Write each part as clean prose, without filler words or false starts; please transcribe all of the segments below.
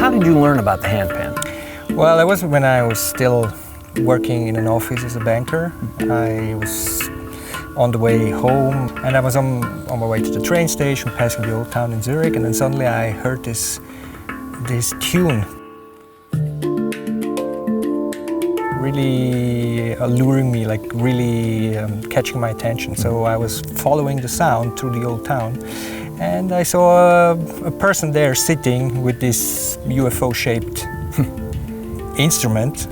how did you learn about the handpan? Well, it was when I was still working in an office as a banker. I was on the way home, and I was on my way to the train station, passing the old town in Zurich, and then suddenly I heard this tune, really alluring me, like really catching my attention. So I was following the sound through the old town, and I saw a person there sitting with this UFO-shaped instrument.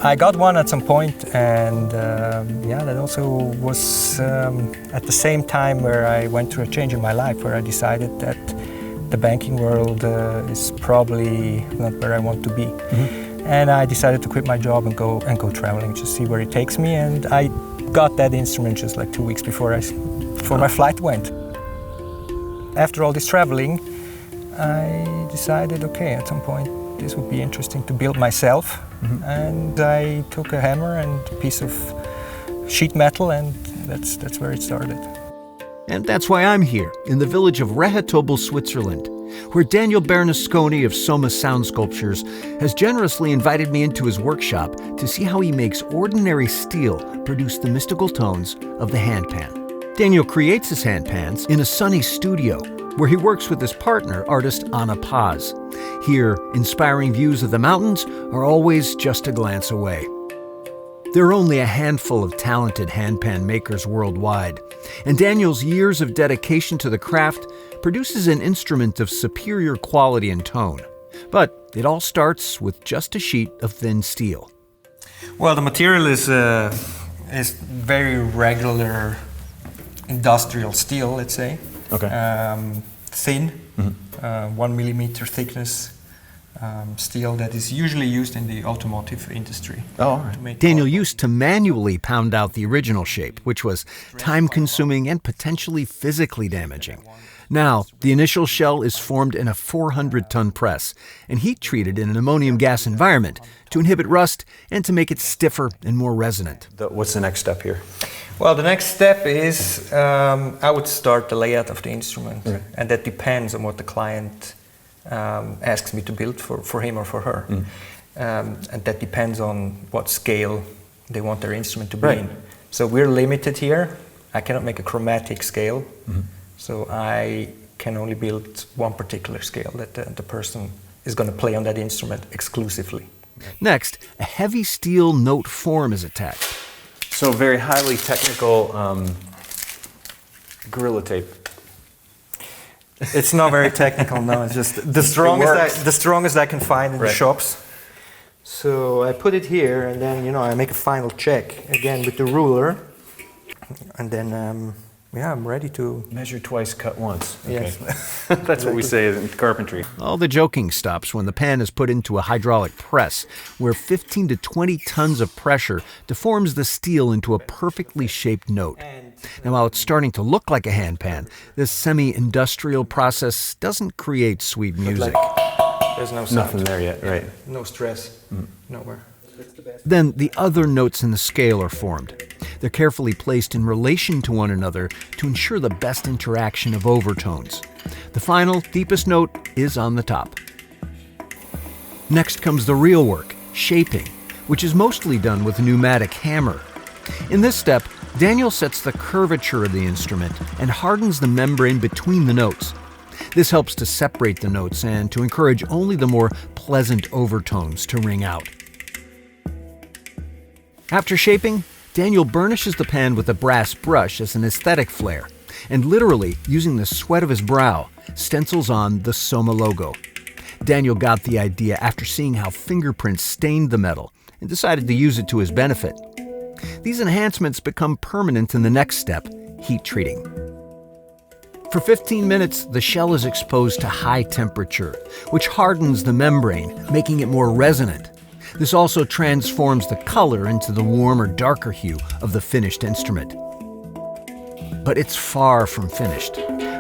I got one at some point, and that also was at the same time where I went through a change in my life, where I decided that the banking world is probably not where I want to be. Mm-hmm. And I decided to quit my job and go traveling, just see where it takes me. And I got that instrument just like 2 weeks before my flight went. After all this traveling, I decided, okay, at some point this would be interesting to build myself. Mm-hmm. And I took a hammer and a piece of sheet metal, and that's where it started. And that's why I'm here, in the village of Rehetobel, Switzerland, where Daniel Bernasconi of Soma Sound Sculptures has generously invited me into his workshop to see how he makes ordinary steel produce the mystical tones of the handpan. Daniel creates his handpans in a sunny studio, where he works with his partner, artist Anna Paz. Here, inspiring views of the mountains are always just a glance away. There are only a handful of talented handpan makers worldwide, and Daniel's years of dedication to the craft produces an instrument of superior quality and tone. But it all starts with just a sheet of thin steel. Well, the material is very regular industrial steel, let's say. Okay. Thin, mm-hmm. 1 millimeter thickness steel that is usually used in the automotive industry. Oh, all right. Daniel used to manually pound out the original shape, which was time-consuming and potentially physically damaging. Now, the initial shell is formed in a 400-ton press and heat-treated in an ammonium gas environment to inhibit rust and to make it stiffer and more resonant. What's the next step here? Well, the next step is I would start the layout of the instrument, right. And that depends on what the client asks me to build for him or for her. Mm. And that depends on what scale they want their instrument to be in. So we're limited here. I cannot make a chromatic scale, so I can only build one particular scale that the person is going to play on that instrument exclusively. Next, a heavy steel note form is attached. So very highly technical Gorilla Tape. It's not very technical, no. It's just the strongest I can find in the shops. So I put it here, and then I make a final check again with the ruler, and then I'm ready to measure twice, cut once. Okay. Yes, that's what we say in carpentry. All the joking stops when the pan is put into a hydraulic press, where 15 to 20 tons of pressure deforms the steel into a perfectly shaped note. Now, while it's starting to look like a handpan, this semi-industrial process doesn't create sweet music. There's no sound. Nothing there yet, right? No stress, nowhere. Then the other notes in the scale are formed. They're carefully placed in relation to one another to ensure the best interaction of overtones. The final, deepest note is on the top. Next comes the real work, shaping, which is mostly done with a pneumatic hammer. In this step, Daniel sets the curvature of the instrument and hardens the membrane between the notes. This helps to separate the notes and to encourage only the more pleasant overtones to ring out. After shaping, Daniel burnishes the pan with a brass brush as an aesthetic flair, and literally, using the sweat of his brow, stencils on the Soma logo. Daniel got the idea after seeing how fingerprints stained the metal and decided to use it to his benefit. These enhancements become permanent in the next step, heat treating. For 15 minutes, the shell is exposed to high temperature, which hardens the membrane, making it more resonant. This also transforms the color into the warmer, darker hue of the finished instrument. But it's far from finished.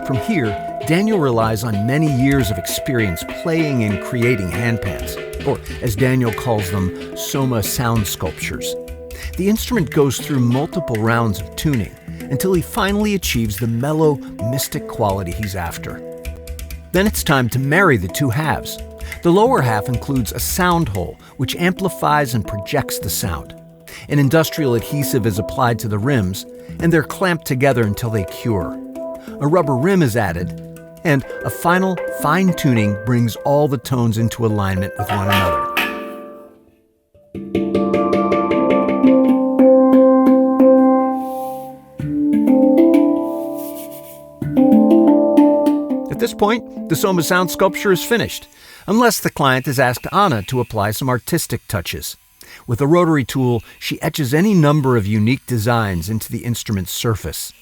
From here, Daniel relies on many years of experience playing and creating handpans, or as Daniel calls them, Soma Sound Sculptures. The instrument goes through multiple rounds of tuning until he finally achieves the mellow, mystic quality he's after. Then it's time to marry the two halves, The lower half includes a sound hole, which amplifies and projects the sound. An industrial adhesive is applied to the rims, and they're clamped together until they cure. A rubber rim is added, and a final fine-tuning brings all the tones into alignment with one another. At this point, the Soma Sound Sculpture is finished, unless the client has asked Anna to apply some artistic touches. With a rotary tool, she etches any number of unique designs into the instrument's surface.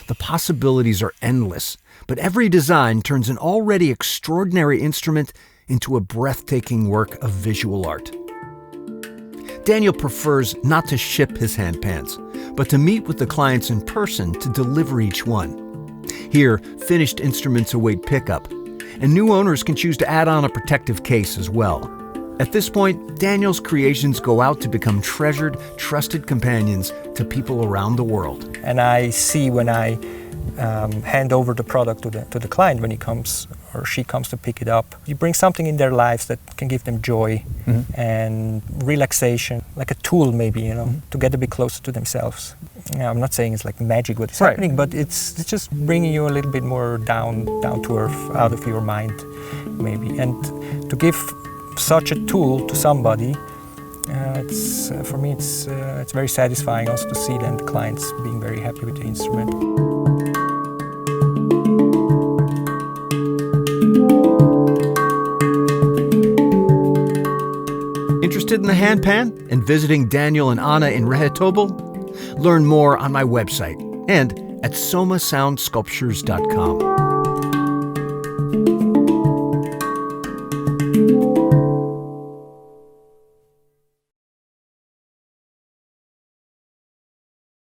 The possibilities are endless, but every design turns an already extraordinary instrument into a breathtaking work of visual art. Daniel prefers not to ship his handpans, but to meet with the clients in person to deliver each one. Here, finished instruments await pickup, and new owners can choose to add on a protective case as well. At this point, Daniel's creations go out to become treasured, trusted companions to people around the world. And I see when I hand over the product to the client, when he comes or she comes to pick it up, you bring something in their lives that can give them joy and relaxation, like a tool maybe, to get a bit closer to themselves. I'm not saying it's like magic what is happening, but it's just bringing you a little bit more down to earth, out of your mind maybe. And to give such a tool to somebody, for me it's very satisfying also to see then the clients being very happy with the instrument. Interested in the handpan and visiting Daniel and Anna in Rehetobel? Learn more on my website and at somasoundsculptures.com.